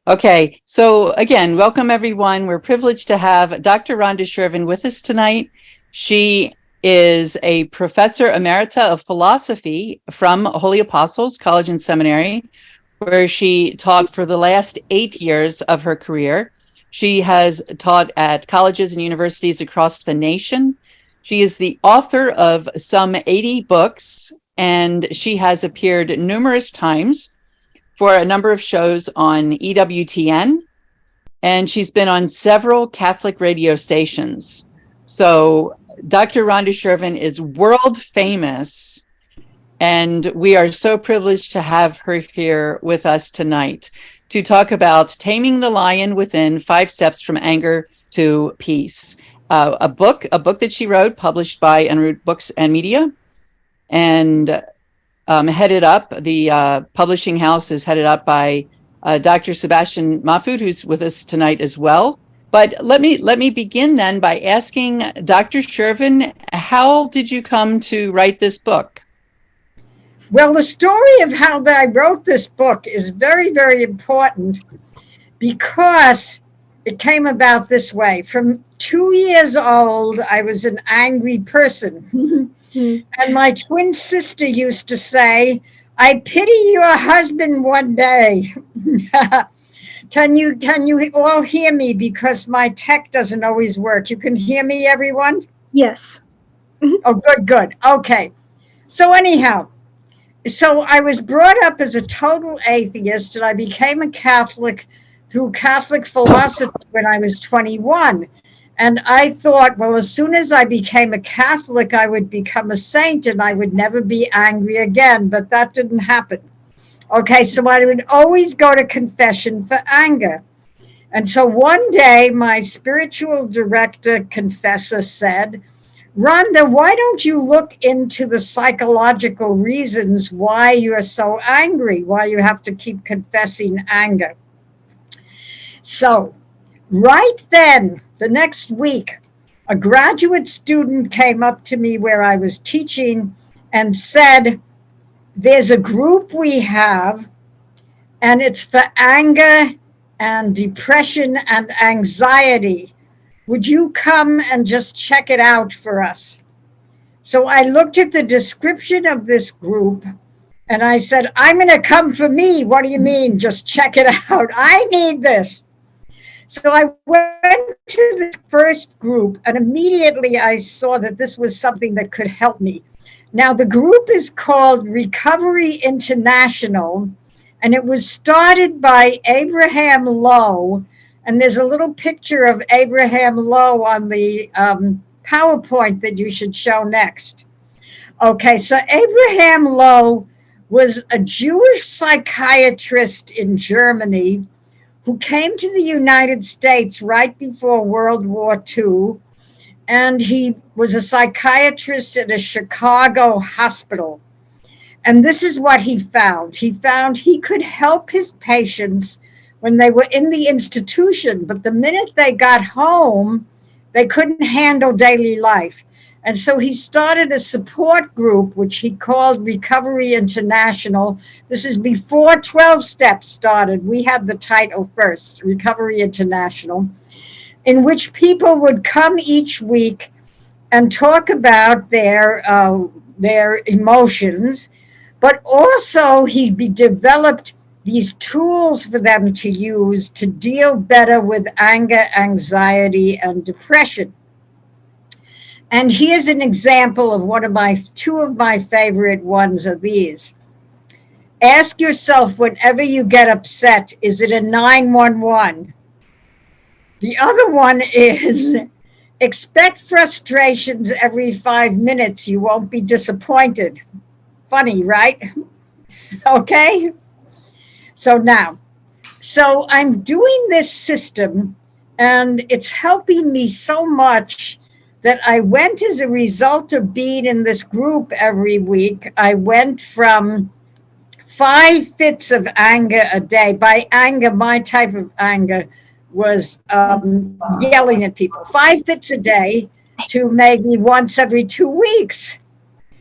Okay, so again, welcome everyone. We're privileged to have Dr. Ronda Chervin with us tonight. She is a professor emerita of philosophy from Holy Apostles College and Seminary, where she taught for the last 8 years of her career. She has taught at colleges and universities across the nation. She is the author of some 80 books, and she has appeared numerous times for a number of shows on EWTN, and she's been on several Catholic radio stations. So Dr. Ronda Chervin is world famous, and we are so privileged to have her here with us tonight to talk about Taming the Lion Within, 5 Steps from Anger to Peace, a book that she wrote, published by En route Books and Media, and headed up, the publishing house is headed up by Dr. Sebastian Mahfoud, who's with us tonight as well. But let me begin then by asking Dr. Chervin, how did you come to write this book? Well, the story of how I wrote this book is very, very important because it came about this way. From 2 years old, I was an angry person. And my twin sister used to say, "I pity your husband one day." Can you all hear me? Because my tech doesn't always work. You can hear me, everyone? Yes. Oh, good. Okay. So anyhow, so I was brought up as a total atheist, and I became a Catholic through Catholic philosophy when I was 21. And I thought, well, as soon as I became a Catholic, I would become a saint and I would never be angry again. But that didn't happen. Okay, so I would always go to confession for anger. And so one day, my spiritual director confessor said, "Rhonda, why don't you look into the psychological reasons why you're so angry, why you have to keep confessing anger?" So right then, the next week, a graduate student came up to me where I was teaching and said, "There's a group we have, and it's for anger and depression and anxiety. Would you come and just check it out for us?" So I looked at the description of this group and I said, "I'm going to come for me. What do you mean? Just check it out. I need this." So I went to this first group, and immediately I saw that this was something that could help me. Now, the group is called Recovery International, and it was started by Abraham Lowe, and there's a little picture of Abraham Lowe on the PowerPoint that you should show next. Okay, so Abraham Lowe was a Jewish psychiatrist in Germany who came to the United States right before World War II, and he was a psychiatrist at a Chicago hospital. And this is what he found. He found he could help his patients when they were in the institution, but the minute they got home, they couldn't handle daily life. And so he started a support group, which he called Recovery International. This is before 12 Steps started. We had the title first, Recovery International, in which people would come each week and talk about their emotions, but also he developed these tools for them to use to deal better with anger, anxiety, and depression. And here's an example of two of my favorite ones are these. Ask yourself whenever you get upset, is it a 911? The other one is expect frustrations every 5 minutes. You won't be disappointed. Funny, right? Okay. So I'm doing this system, and it's helping me so much that I went, as a result of being in this group every week, I went from 5 fits of anger a day. By anger, my type of anger was yelling at people. 5 fits a day to maybe once every 2 weeks.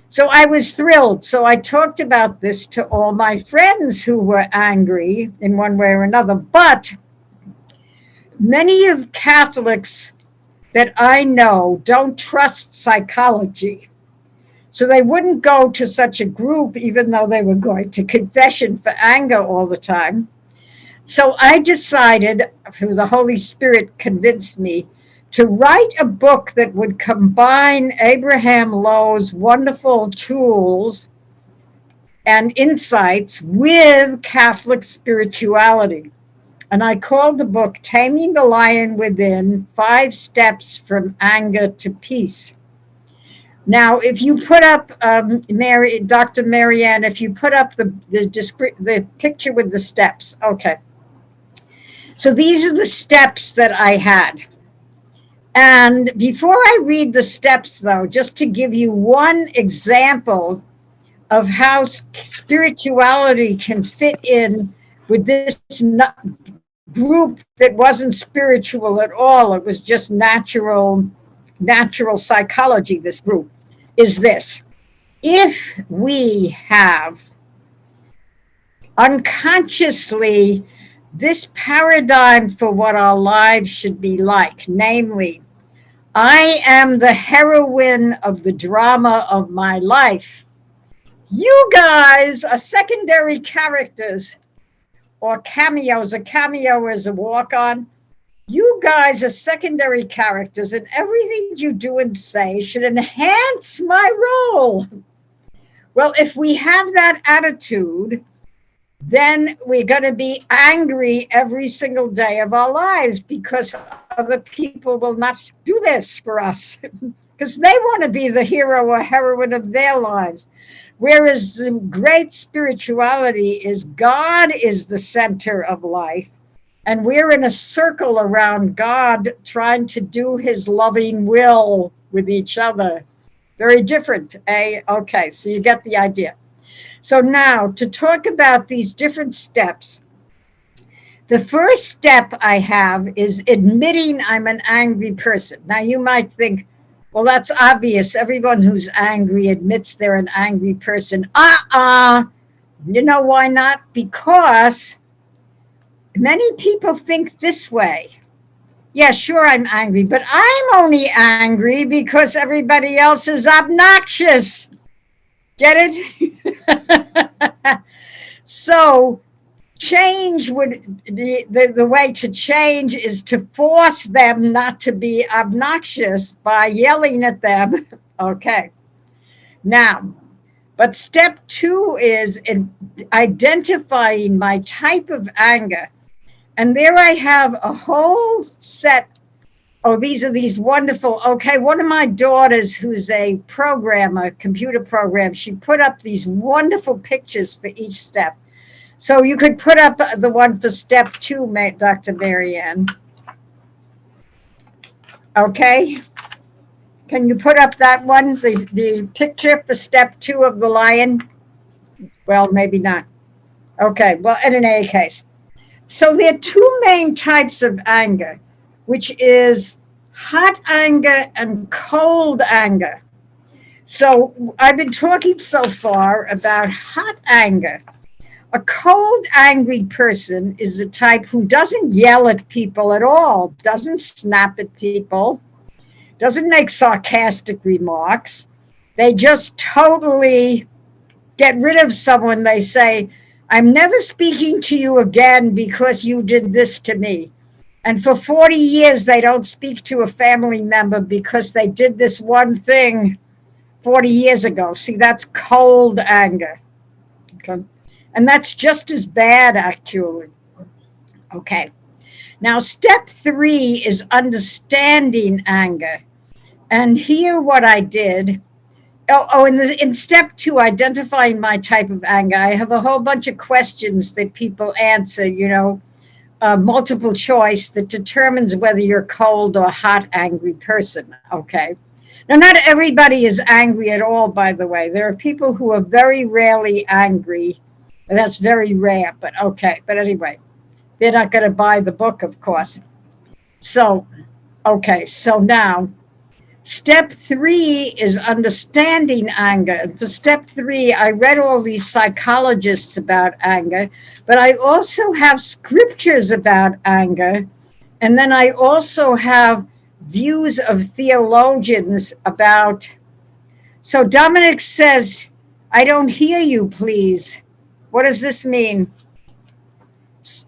So I was thrilled. So I talked about this to all my friends who were angry in one way or another. But many of Catholics that I know don't trust psychology. So they wouldn't go to such a group, even though they were going to confession for anger all the time. So I decided, through the Holy Spirit convinced me, to write a book that would combine Abraham Lowe's wonderful tools and insights with Catholic spirituality. And I called the book Taming the Lion Within, 5 Steps from Anger to Peace. Now, if you put up, Dr. Marianne, if you put up the picture with the steps, okay. So these are the steps that I had. And before I read the steps, though, just to give you one example of how spirituality can fit in with this group that wasn't spiritual at all. It was just natural psychology, this group, is this. If we have unconsciously this paradigm for what our lives should be like, namely, I am the heroine of the drama of my life. You guys are secondary characters or cameos. A cameo is a walk-on. You guys are secondary characters, and everything you do and say should enhance my role. Well, if we have that attitude, then we're going to be angry every single day of our lives because other people will not do this for us because they want to be the hero or heroine of their lives. Whereas the great spirituality is God is the center of life, and we're in a circle around God trying to do his loving will with each other. Very different, eh? Okay, so you get the idea. So now, to talk about these different steps, the first step I have is admitting I'm an angry person. Now, you might think, well, that's obvious. Everyone who's angry admits they're an angry person. You know why not? Because many people think this way. Yeah, sure, I'm angry, but I'm only angry because everybody else is obnoxious. Get it? So change would be, the way to change is to force them not to be obnoxious by yelling at them. Okay. Now, but step 2 is identifying my type of anger. And there I have a whole set. Oh, these are these wonderful, okay, one of my daughters who's a programmer, computer program, she put up these wonderful pictures for each step. So you could put up the one for step 2, Dr. Marianne. Okay. Can you put up that one, the picture for step 2 of the lion? Well, maybe not. Okay, well, in any case. So there are 2 main types of anger, which is hot anger and cold anger. So I've been talking so far about hot anger. A cold, angry person is the type who doesn't yell at people at all, doesn't snap at people, doesn't make sarcastic remarks. They just totally get rid of someone. They say, I'm never speaking to you again because you did this to me. And for 40 years, they don't speak to a family member because they did this one thing 40 years ago. See, that's cold anger. Okay. And that's just as bad, actually. Okay. Now, step 3 is understanding anger. And here what I did, in step 2, identifying my type of anger, I have a whole bunch of questions that people answer, multiple choice that determines whether you're a cold or hot, angry person, okay? Now, not everybody is angry at all, by the way. There are people who are very rarely angry. That's very rare, but okay. But anyway, they're not going to buy the book, of course. So, okay, so now, Step 3 is understanding anger. For step 3, I read all these psychologists about anger, but I also have scriptures about anger. And then I also have views of theologians about. So Dominic says, I don't hear you, please. What does this mean?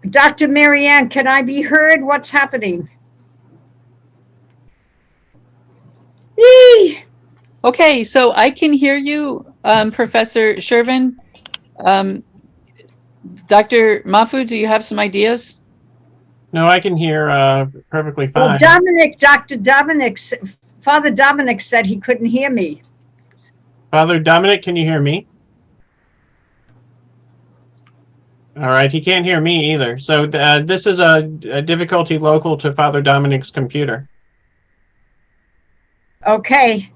Dr. Marianne, can I be heard? What's happening? Eee! Okay, so I can hear you, Professor Chervin. Dr. Mafu, do you have some ideas? No, I can hear perfectly fine. Well, Father Dominic said he couldn't hear me. Father Dominic, can you hear me? All right, he can't hear me either. So this is a difficulty local to Father Dominic's computer. Okay.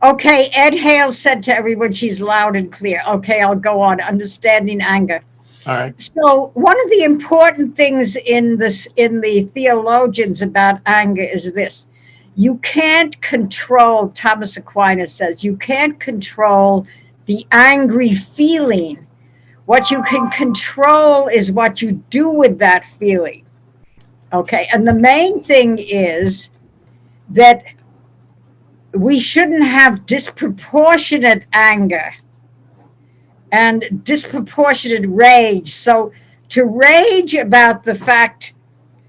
Okay, Ed Hale said to everyone she's loud and clear. Okay, I'll go on. Understanding anger. All right. So one of the important things in the theologians about anger is this. You can't control, Thomas Aquinas says, you can't control the angry feeling. What you can control is what you do with that feeling. Okay, and the main thing is that we shouldn't have disproportionate anger and disproportionate rage. So to rage about the fact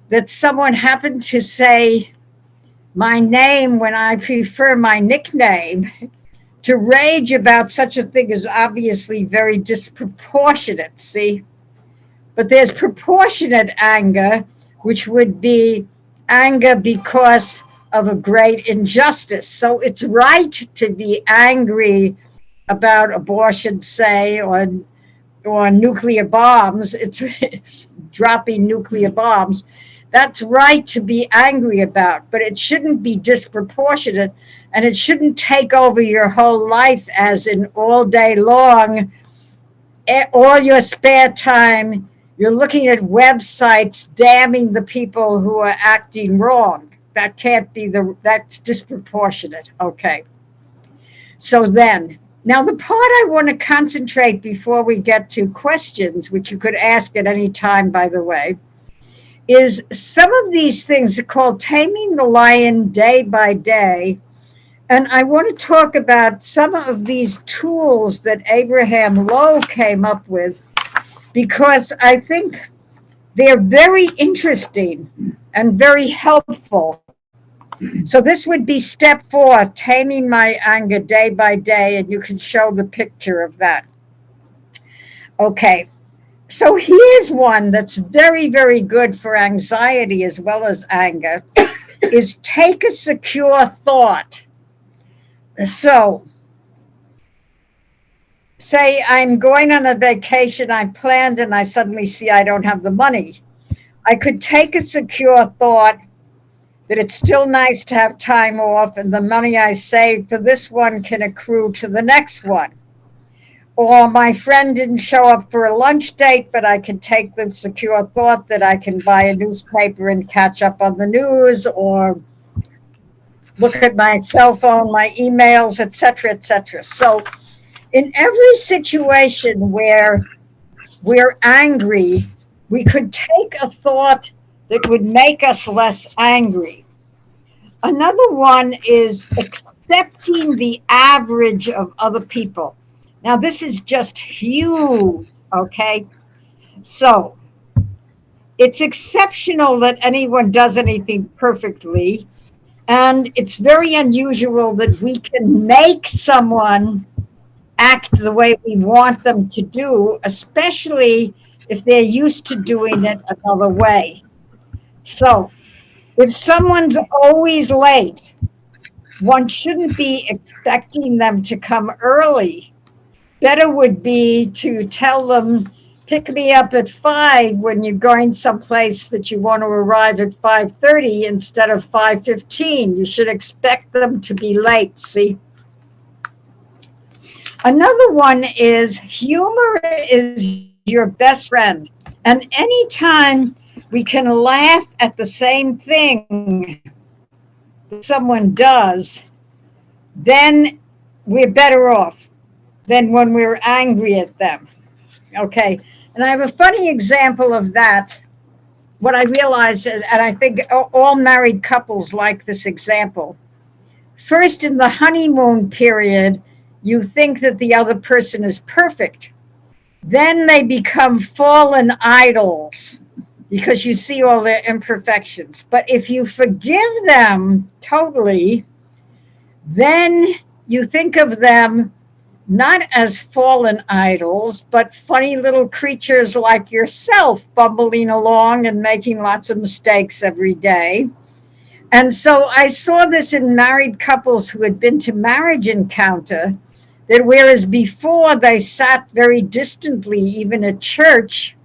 that someone happened to say my name when I prefer my nickname, to rage about such a thing is obviously very disproportionate, see? But there's proportionate anger, which would be anger because of a great injustice. So it's right to be angry about abortion, say, or nuclear bombs. It's dropping nuclear bombs. That's right to be angry about, but it shouldn't be disproportionate, and it shouldn't take over your whole life as in all day long, all your spare time, you're looking at websites damning the people who are acting wrong. That can't be that's disproportionate. Okay. So then, now the part I want to concentrate before we get to questions, which you could ask at any time, by the way, is some of these things are called Taming the Lion Day by Day. And I want to talk about some of these tools that Abraham Lowe came up with, because I think they're very interesting and very helpful. So this would be step 4, taming my anger day by day, and you can show the picture of that. Okay. So here's one that's very, very good for anxiety as well as anger, is take a secure thought. So say I'm going on a vacation I planned and I suddenly see I don't have the money. I could take a secure thought that it's still nice to have time off and the money I saved for this one can accrue to the next one. Or my friend didn't show up for a lunch date, but I can take the secure thought that I can buy a newspaper and catch up on the news, or look at my cell phone, my emails, etc., etc. So in every situation where we're angry, we could take a thought that would make us less angry. Another one is accepting the average of other people. Now, this is just huge, okay? So it's exceptional that anyone does anything perfectly, and it's very unusual that we can make someone act the way we want them to do, especially if they're used to doing it another way. So if someone's always late, one shouldn't be expecting them to come early. Better would be to tell them, pick me up at 5 when you're going someplace that you want to arrive at 5:30 instead of 5:15. You should expect them to be late, see? Another one is humor is your best friend. And anytime we can laugh at the same thing that someone does, then we're better off than when we're angry at them. Okay. And I have a funny example of that. What I realized, and I think all married couples like this example. First, in the honeymoon period, you think that the other person is perfect. Then they become fallen idols because you see all their imperfections. But if you forgive them totally, then you think of them not as fallen idols, but funny little creatures like yourself, bumbling along and making lots of mistakes every day. And so I saw this in married couples who had been to marriage encounter, that whereas before they sat very distantly, even at church,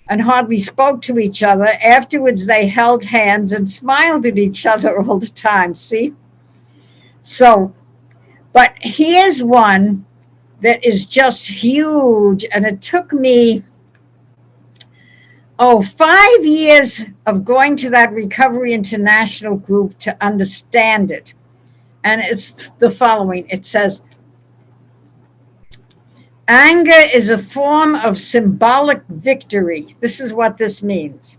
and hardly spoke to each other, afterwards they held hands and smiled at each other all the time, see? So, but here's one that is just huge, and it took me 5 years of going to that Recovery International group to understand it. And it's the following. It says, anger is a form of symbolic victory. This is what this means.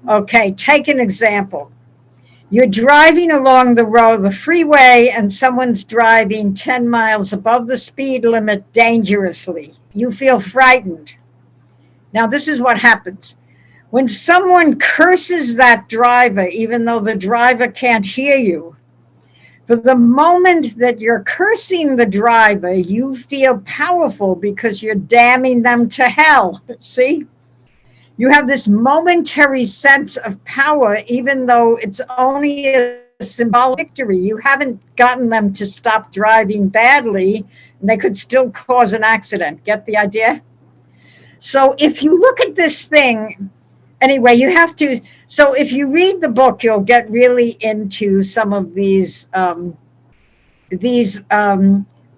Okay, take an example. You're driving along the freeway, and someone's driving 10 miles above the speed limit dangerously. You feel frightened. Now, this is what happens. When someone curses that driver, even though the driver can't hear you, for the moment that you're cursing the driver, you feel powerful because you're damning them to hell. See? You have this momentary sense of power, even though it's only a symbolic victory. You haven't gotten them to stop driving badly, and they could still cause an accident. Get the idea? So if you look at this thing, anyway, you have to, so if you read the book, you'll get really into some of these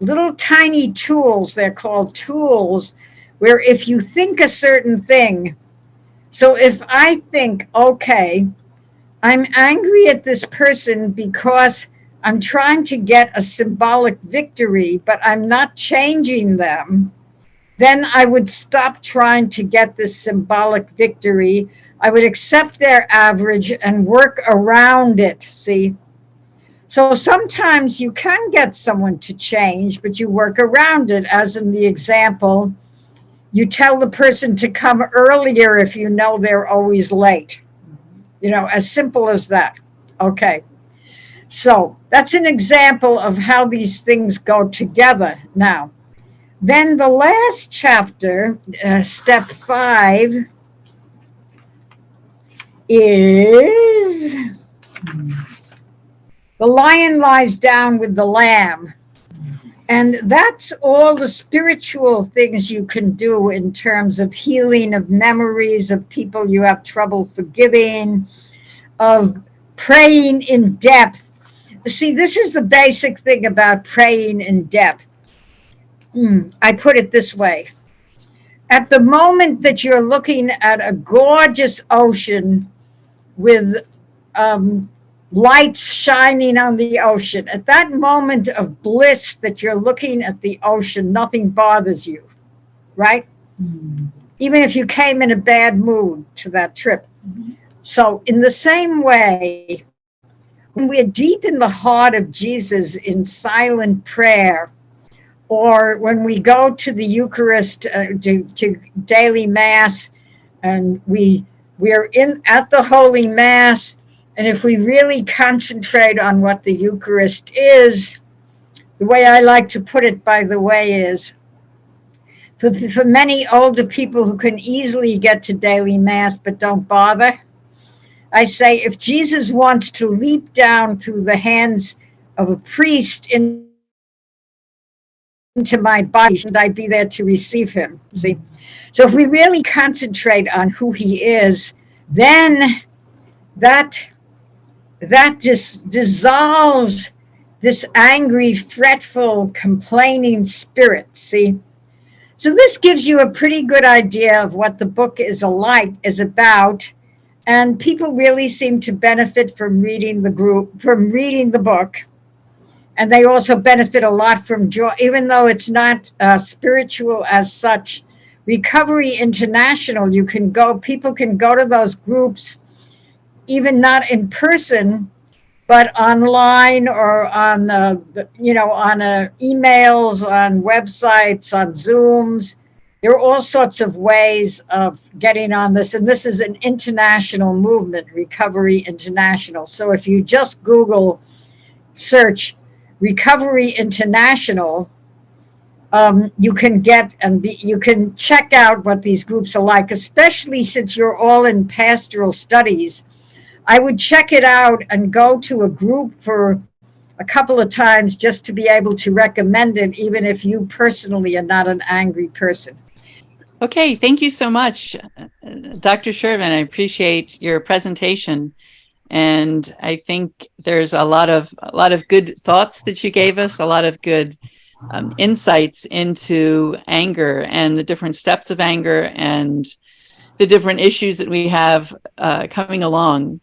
little tiny tools. They're called tools, where if you think a certain thing, so if I think, okay, I'm angry at this person because I'm trying to get a symbolic victory, but I'm not changing them, then I would stop trying to get this symbolic victory. I would accept their average and work around it, see? So sometimes you can get someone to change, but you work around it, as in the example. You tell the person to come earlier if you know they're always late. You know, as simple as that. Okay. So that's an example of how these things go together. Now, then the last chapter, step 5, is the lion lies down with the lamb. And that's all the spiritual things you can do in terms of healing of memories of people you have trouble forgiving, of praying in depth. See, this is the basic thing about praying in depth. I put it this way. At the moment that you're looking at a gorgeous ocean with lights shining on the ocean, at that moment of bliss that you're looking at the ocean, nothing bothers you, right? Even if you came in a bad mood to that trip. So in the same way, when we're deep in the heart of Jesus in silent prayer, or when we go to the Eucharist, to daily Mass, and we're at the Holy Mass, and if we really concentrate on what the Eucharist is, the way I like to put it, by the way, is for many older people who can easily get to daily Mass but don't bother, I say, if Jesus wants to leap down through the hands of a priest into my body, should I be there to receive him? See? So if we really concentrate on who he is, then that just dissolves this angry, fretful, complaining spirit, see? So this gives you a pretty good idea of what the book is about, and people really seem to benefit from reading the book. And they also benefit a lot from joy, even though it's not spiritual as such. Recovery International, people can go to those groups, even not in person, but online or on emails, on websites, on Zooms. There are all sorts of ways of getting on this. And this is an international movement, Recovery International. So if you just Google search Recovery International, you can you can check out what these groups are like, especially since you're all in pastoral studies. I would check it out and go to a group for a couple of times just to be able to recommend it, even if you personally are not an angry person. Okay, thank you so much, Dr. Chervin. I appreciate your presentation. And I think there's a lot of good thoughts that you gave us, a lot of good insights into anger and the different steps of anger and the different issues that we have coming along.